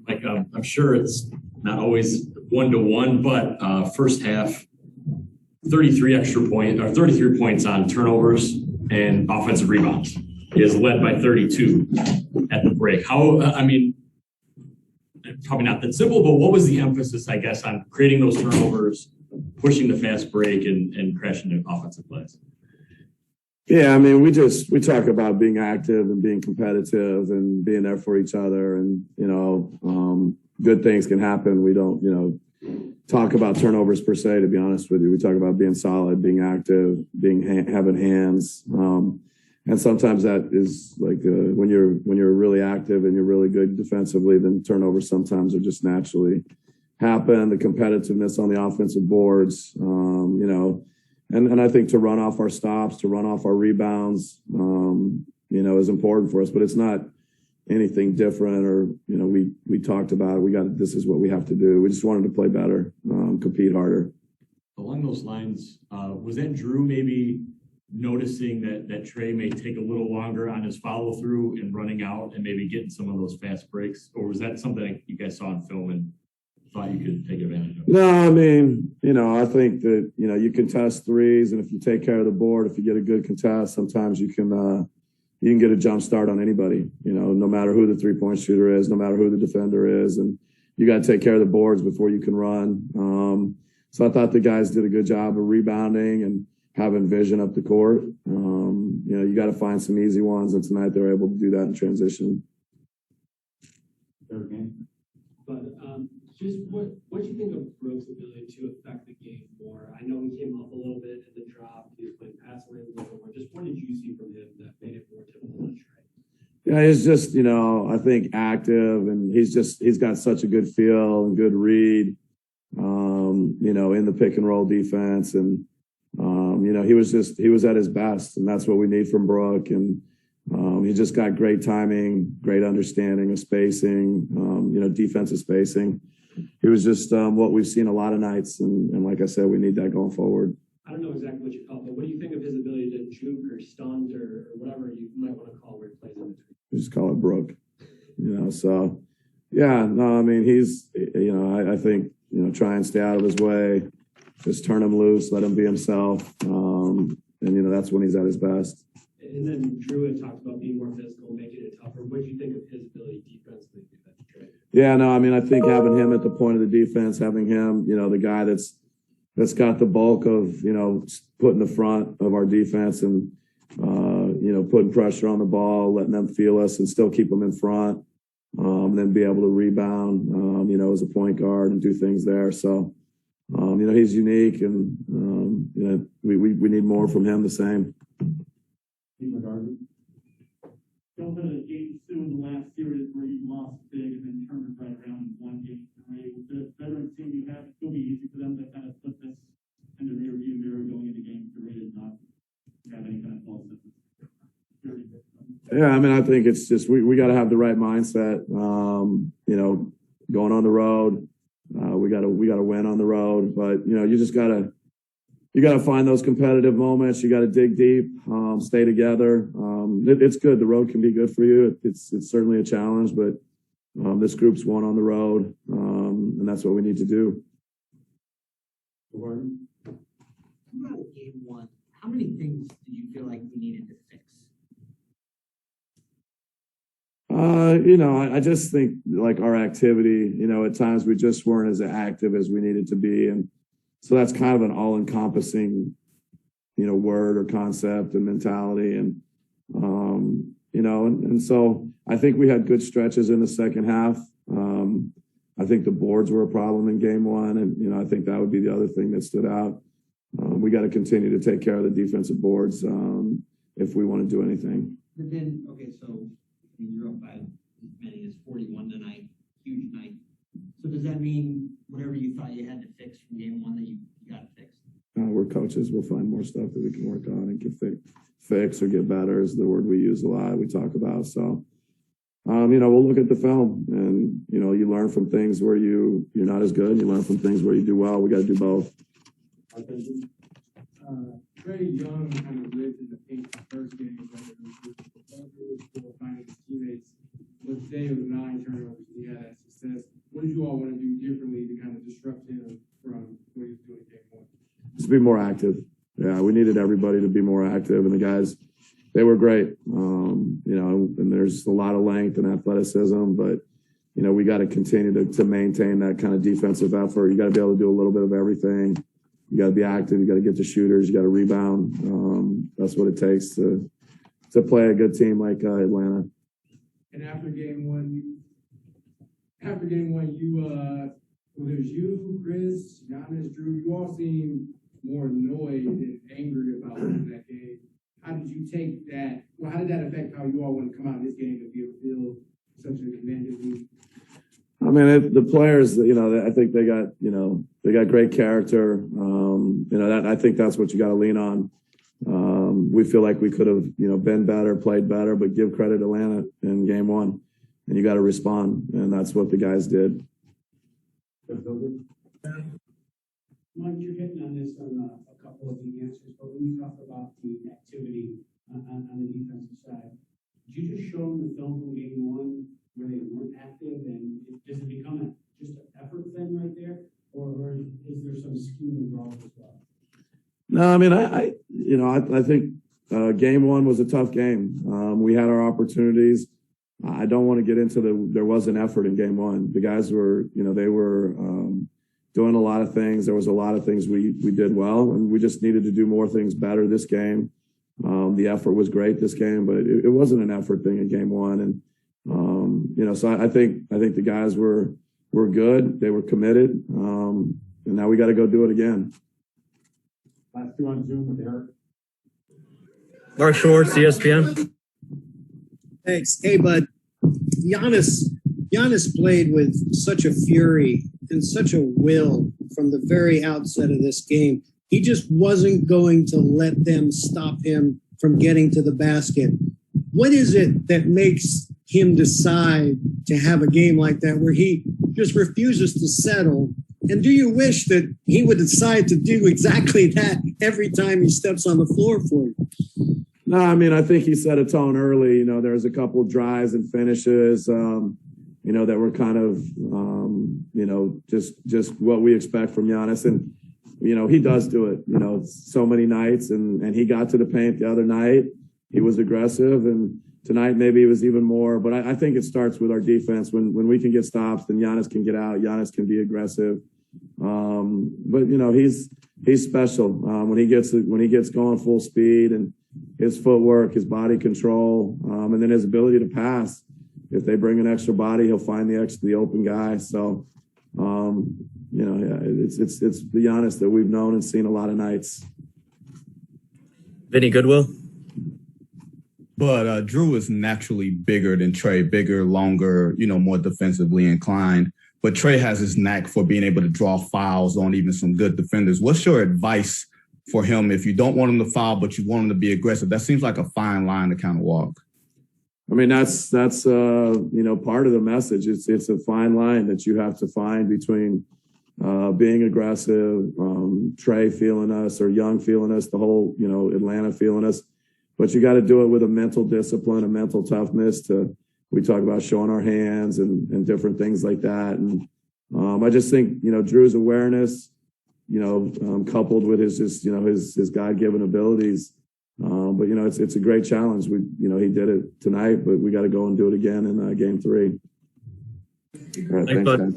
Like, I'm sure it's not always 1-to-1, but first half, 33 points on turnovers and offensive rebounds. He is led by 32 at the break. Probably not that simple, but what was the emphasis, I guess, on creating those turnovers, pushing the fast break, and crashing the offensive plays? Yeah, I mean, we talk about being active and being competitive and being there for each other, and good things can happen. We don't talk about turnovers per se. To be honest with you, we talk about being solid, being active, having hands, and sometimes that is like when you're really active and you're really good defensively, then turnovers sometimes are just naturally happen. The competitiveness on the offensive boards, And I think to run off our stops, to run off our rebounds, is important for us. But it's not anything different, or we talked about it. This is what we have to do. We just wanted to play better, compete harder. Along those lines, was that Drew maybe noticing that Trey may take a little longer on his follow through and running out and maybe getting some of those fast breaks, or was that something you guys saw in film and thought you could take advantage of? No, I mean, I think that, you can test threes, and if you take care of the board, if you get a good contest, sometimes you can get a jump start on anybody, no matter who the 3-point shooter is, no matter who the defender is, and you got to take care of the boards before you can run. So I thought the guys did a good job of rebounding and having vision up the court. You got to find some easy ones, and tonight they were able to do that in transition. Third game. But just what do you think of Brooks' ability to affect the game more? I know he came up a little bit in the drop. He was playing pass lanes a little more. Just what did you see from him that made it more typical of Trey? Yeah, he's just, I think active, and he's got such a good feel and good read, in the pick and roll defense. And, he was at his best, and that's what we need from Brooke. And he just got great timing, great understanding of spacing, defensive spacing. He was just what we've seen a lot of nights, and like I said, we need that going forward. I don't know exactly what you call it, but what do you think of his ability to juke or stunt or whatever you might want to call where he plays in between? We just call it Brooke, so yeah, no, I mean, he's, I think, try and stay out of his way, just turn him loose, let him be himself, and that's when he's at his best. And then Drew had talked about being more physical, making it tougher. What do you think of his ability defensively to do that to Trey? Yeah, no, I mean, I think having him at the point of the defense, having him, the guy that's got the bulk of, putting the front of our defense and, putting pressure on the ball, letting them feel us and still keep them in front, and then be able to rebound, as a point guard and do things there. So, he's unique, and, we need more from him the same. Y'all had a game 2 in the last series where you lost big and then turned it right around in one game. With the veteran team you have, it'll be easy for them to kind of put this in the rearview mirror going into game 3 and not have any kind of false sense. Yeah, I mean, I think it's just we got to have the right mindset. Going on the road, we got to win on the road, but you just gotta find those competitive moments. You got to dig deep, stay together. It's good. The road can be good for you. It's certainly a challenge, but this group's won on the road, and that's what we need to do. About game 1, how many things do you feel like we needed to fix? I just think like our activity, at times we just weren't as active as we needed to be. And so that's kind of an all-encompassing, word or concept and mentality. And, and so I think we had good stretches in the second half. I think the boards were a problem in game 1. And, I think that would be the other thing that stood out. We got to continue to take care of the defensive boards if we want to do anything. But then, okay, so you're up by as many as 41 tonight, huge night. So does that mean whatever you thought you had to fix from game 1 that you got fixed? We're coaches. We'll find more stuff that we can work on and get fix or get better is the word we use a lot, we talk about. So, we'll look at the film and, you learn from things where you're not as good. You learn from things where you do well. We got to do both. Trey Young kind of lived in the paint the first game, finding his teammates. With day of 9 turnovers, he had that success. just be more active. Yeah, we needed everybody to be more active, and the guys, they were great. And there's a lot of length and athleticism, but we got to continue to maintain that kind of defensive effort. You got to be able to do a little bit of everything. You got to be active. You got to get to shooters. You got to rebound. That's what it takes to play a good team like Atlanta. And after game one, whether it's you, Chris, Giannis, Drew, you all seem more annoyed and angry about losing that game. How did you take that? Well, how did that affect how you all want to come out of this game and be able to feel such a commanding lead? I mean, the players, I think they got great character. I think that's what you got to lean on. We feel like we could have, been better, played better, but give credit to Atlanta in game one, and you got to respond, and that's what the guys did. Mike, you're hitting on this on a couple of the answers, but when you talk about the activity on the defensive side, did you just show them the film from game one where they weren't active, and does it become just an effort thing right there, or is there some scheme involved as well? No, I mean, I think game one was a tough game. We had our opportunities. I don't want to get into there was an effort in game one. The guys were, they were doing a lot of things. There was a lot of things we did well, and we just needed to do more things better this game. The effort was great this game, but it wasn't an effort thing in game one. And, so I think the guys were good. They were committed. And now we got to go do it again. Last two on Zoom with Eric. Mark Schwartz, ESPN. Thanks. Hey, bud. Giannis played with such a fury and such a will from the very outset of this game. He just wasn't going to let them stop him from getting to the basket. What is it that makes him decide to have a game like that where he just refuses to settle? And do you wish that he would decide to do exactly that every time he steps on the floor for you? No, I mean, I think he set a tone early. There's a couple of drives and finishes, that were kind of, just what we expect from Giannis. And, he does do it, so many nights. And he got to the paint the other night. He was aggressive. And tonight maybe it was even more. But I think it starts with our defense. When we can get stops, then Giannis can get out. Giannis can be aggressive. But, he's special when he gets going full speed, and his footwork, his body control, and then his ability to pass. If they bring an extra body, he'll find the open guy. So, it's the Giannis that we've known and seen a lot of nights. Vinny Goodwill. But Drew is naturally bigger than Trey, bigger, longer, more defensively inclined. But Trey has his knack for being able to draw fouls on even some good defenders. What's your advice for him if you don't want him to foul, but you want him to be aggressive? That seems like a fine line to kind of walk. I mean, that's part of the message. It's a fine line that you have to find between being aggressive, Trey feeling us, or Young feeling us, the whole, Atlanta feeling us. But you got to do it with a mental discipline, a mental toughness. We talk about showing our hands and different things like that. And I just think, Drew's awareness, coupled with his God-given abilities. But it's a great challenge. He did it tonight, but we got to go and do it again in game 3. All right, thanks, guys.